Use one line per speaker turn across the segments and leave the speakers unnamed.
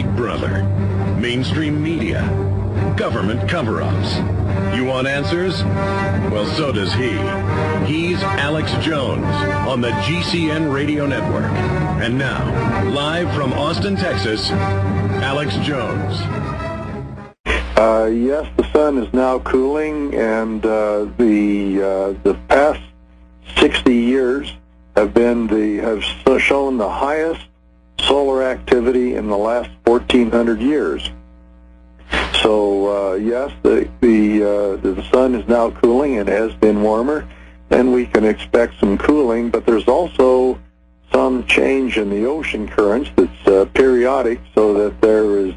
Big Brother, mainstream media, government cover-ups. You want answers? Well, so does he. He's Alex Jones on the GCN Radio Network. And now, live from Austin, Texas, Alex Jones.
Yes, the sun is now cooling, and the past 60 years have shown the highest solar activity in the last 1,400 years. So yes, the sun is now cooling and has been warmer, and we can expect some cooling. But there's also some change in the ocean currents that's periodic, so that there is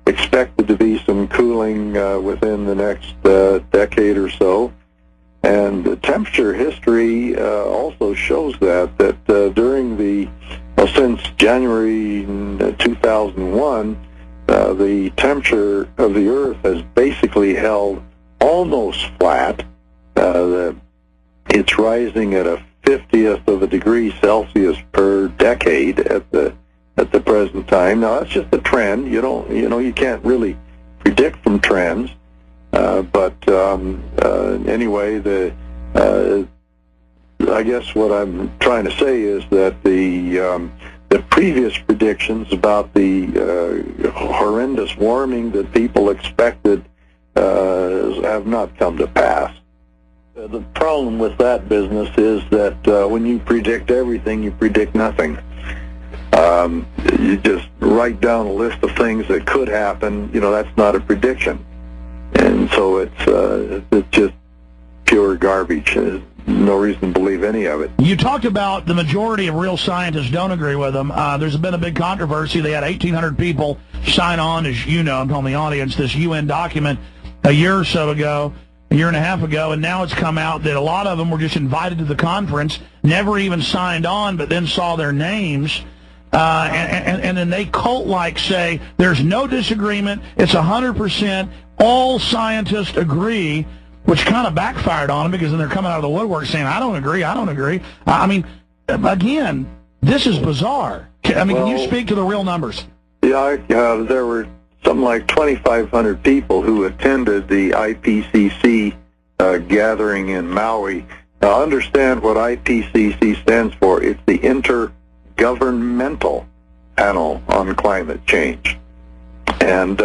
expected to be some cooling within the next decade or so. And the temperature history also shows that since January 2001, the temperature of the Earth has basically held almost flat. It's rising at a 50th of a degree Celsius per decade at the present time. Now that's just a trend. You can't really predict from trends. But anyway, I guess what I'm trying to say is that the previous predictions about the horrendous warming that people expected have not come to pass. The problem with that business is that when you predict everything, you predict nothing. You just write down a list of things that could happen. That's not a prediction. And so it's just pure garbage. There's no reason to believe any of it.
You talked about the majority of real scientists don't agree with them. There's been a big controversy. They had 1,800 people sign on, as you know, I'm telling the audience, this UN document a year or so ago, a year and a half ago, and now it's come out that a lot of them were just invited to the conference, never even signed on, but then saw their names. And then they cult-like say, there's no disagreement, it's 100%, all scientists agree, which kind of backfired on them because then they're coming out of the woodwork saying, I don't agree. I mean, again, this is bizarre. Can you speak to the real numbers?
Yeah, there were something like 2,500 people who attended the IPCC gathering in Maui. Now, understand what IPCC stands for. It's the Intergovernmental Panel on Climate Change. And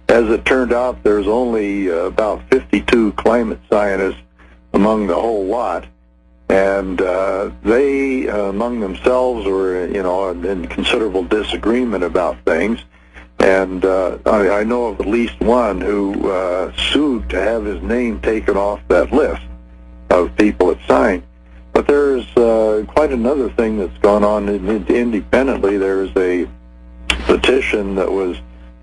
as it turned out, there's only about 52 climate scientists among the whole lot. And they, among themselves, were, in considerable disagreement about things. And I know of at least one who sued to have his name taken off that list of people that signed. But there's quite another thing that's gone on independently. There's a petition that was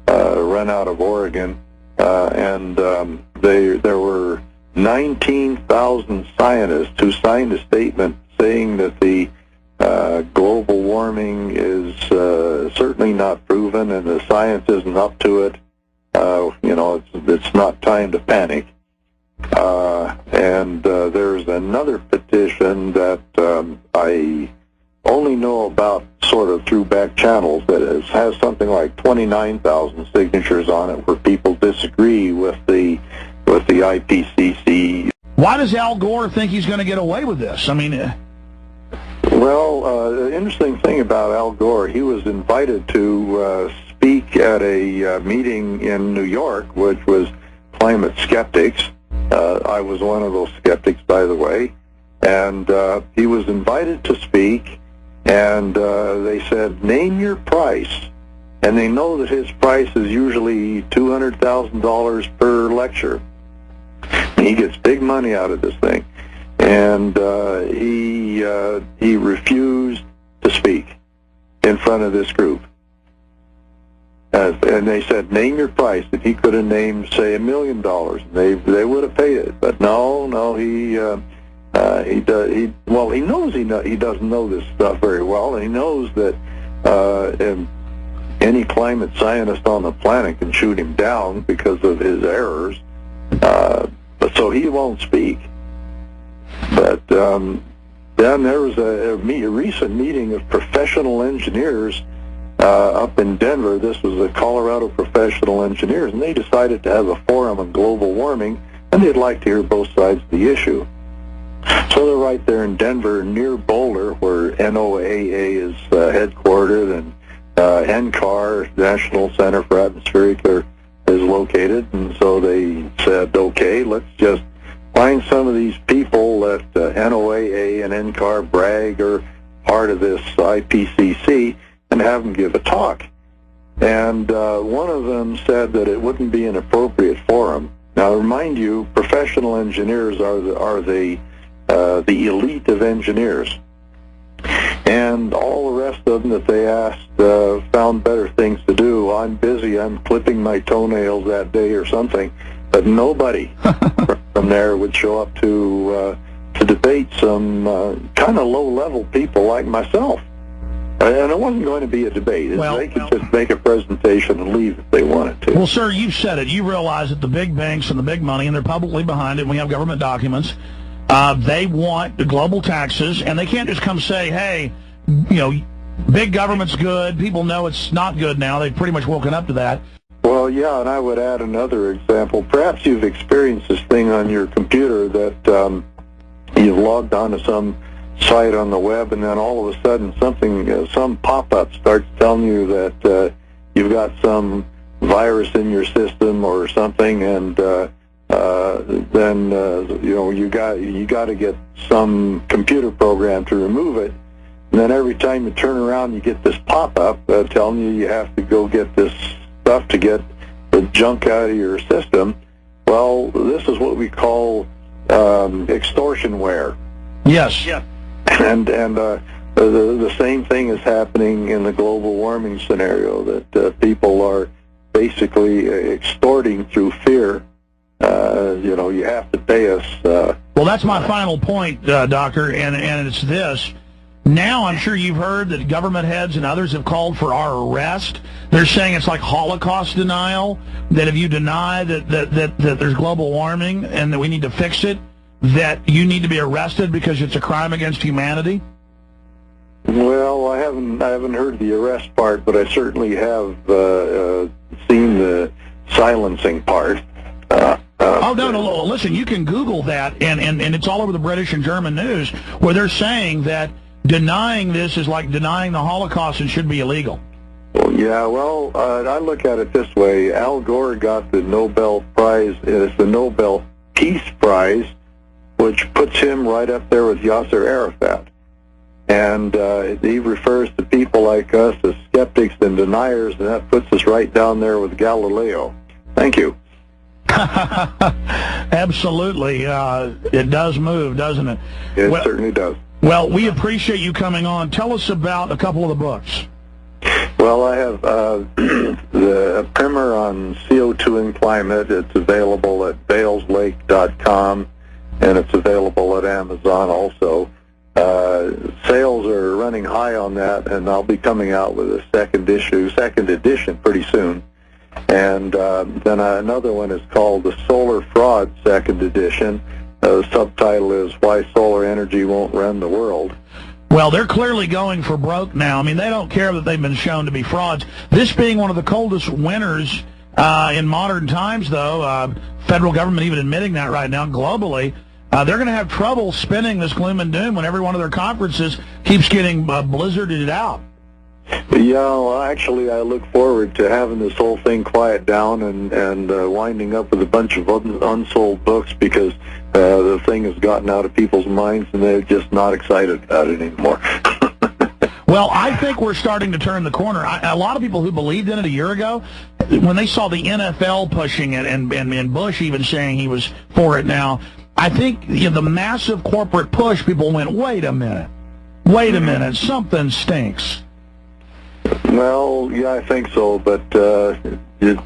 run out of Oregon, and there were 19,000 scientists who signed a statement saying that the global warming is certainly not proven, and the science isn't up to it. It's not time to panic. And there's another petition that I only know about sort of through back channels that has something like 29,000 signatures on it, where people disagree with the IPCC.
Why does Al Gore think he's going to get away with this?
Well, the interesting thing about Al Gore, he was invited to speak at a meeting in New York, which was climate skeptics. I was one of those skeptics, by the way. And he was invited to speak, and they said, name your price. And they know that his price is usually $200,000 per lecture. And he gets big money out of this thing. And he refused to speak in front of this group. And they said, name your price. If he could have named, say, $1 million, they would have paid it. But no, he knows he doesn't know this stuff very well, and he knows that any climate scientist on the planet can shoot him down because of his errors. But so he won't speak. But then there was a recent meeting of professional engineers up in Denver. This was the Colorado Professional Engineers, and they decided to have a forum on global warming, and they'd like to hear both sides of the issue. So they're right there in Denver, near Boulder, where NOAA is headquartered, and NCAR, National Center for Atmospheric Air, is located. And so they said, okay, let's just find some of these people that NOAA and NCAR brag are part of this IPCC and have them give a talk. And one of them said that it wouldn't be an appropriate forum. Now, remind you, professional engineers are the elite of engineers. And all the rest of them that they asked found better things to do. I'm busy, I'm clipping my toenails that day or something. But nobody from there would show up to debate some kind of low-level people like myself. And it wasn't going to be a debate. They could just make a presentation and leave if they wanted to.
Well, sir, you've said it. You realize that the big banks and the big money, and they're publicly behind it, and we have government documents, they want the global taxes, and they can't just come say, hey, big government's good. People know it's not good now. They've pretty much woken up to that.
Well, yeah, and I would add another example. Perhaps you've experienced this thing on your computer that you've logged on to some site on the web, and then all of a sudden some pop-up starts telling you that you've got some virus in your system or something, and then you got to get some computer program to remove it. And then every time you turn around, you get this pop-up telling you have to go get this stuff to get the junk out of your system. Well, this is what we call extortionware.
Yes. Yeah.
And the same thing is happening in the global warming scenario, that people are basically extorting through fear. You have to pay us.
Well, that's my final point, Doctor, and it's this. Now I'm sure you've heard that government heads and others have called for our arrest. They're saying it's like Holocaust denial, that if you deny that there's global warming and that we need to fix it, that you need to be arrested because it's a crime against humanity?
Well, I haven't heard the arrest part, but I certainly have seen the silencing part.
No, listen, you can Google that, and it's all over the British and German news, where they're saying that denying this is like denying the Holocaust and should be illegal.
Yeah, well, I look at it this way. Al Gore got the Nobel Prize. It's the Nobel Peace Prize, which puts him right up there with Yasser Arafat. And he refers to people like us as skeptics and deniers, and that puts us right down there with Galileo. Thank you.
Absolutely. It does move, doesn't it?
It certainly does.
Well, we appreciate you coming on. Tell us about a couple of the books.
Well, I have the primer on CO2 and climate. It's available at baleslake.com, and it's available at Amazon also. Sales are running high on that, and I'll be coming out with a second edition pretty soon. And then another one is called The Solar Fraud Second Edition. The subtitle is Why Solar Energy Won't Run the World.
Well, they're clearly going for broke now. I mean, they don't care that they've been shown to be frauds. This being one of the coldest winters in modern times, though, federal government even admitting that right now globally, they're going to have trouble spinning this gloom and doom when every one of their conferences keeps getting blizzarded out.
Yeah, well, actually, I look forward to having this whole thing quiet down and winding up with a bunch of unsold books, because the thing has gotten out of people's minds and they're just not excited about it anymore.
Well, I think we're starting to turn the corner. A lot of people who believed in it a year ago, when they saw the NFL pushing it and Bush even saying he was for it now, I think the massive corporate push, people went, wait a minute, something stinks.
Well, yeah, I think so, but you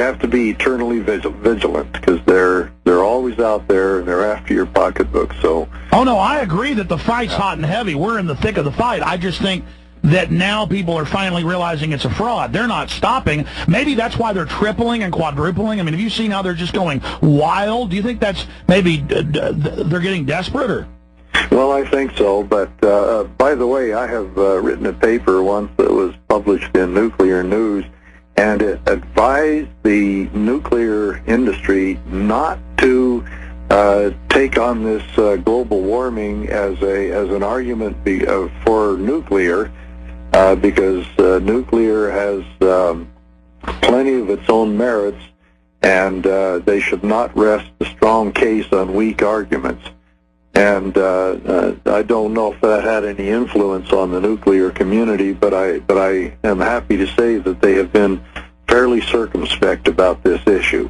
have to be eternally vigilant, because they're always out there and they're after your pocketbook. So. Oh
no, I agree that the fight's hot and heavy. We're in the thick of the fight. I just think that now people are finally realizing it's a fraud. They're not stopping. Maybe that's why they're tripling and quadrupling. I mean, have you seen how they're just going wild? Do you think that's maybe they're getting desperate, or?
Well, I think so, but by by the way, I have written a paper once that was published in Nuclear News, and it advised the nuclear industry not to take on this global warming as an argument for nuclear, because nuclear has plenty of its own merits, and they should not rest a strong case on weak arguments. And I don't know if that had any influence on the nuclear community, but I am happy to say that they have been fairly circumspect about this issue.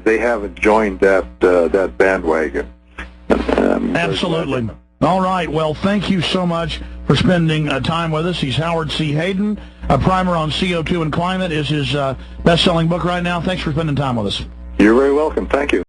They haven't joined that bandwagon.
Absolutely. All right. Well, thank you so much for spending time with us. He's Howard C. Hayden. A Primer on CO2 and Climate is his best-selling book right now. Thanks for spending time with us.
You're very welcome. Thank you.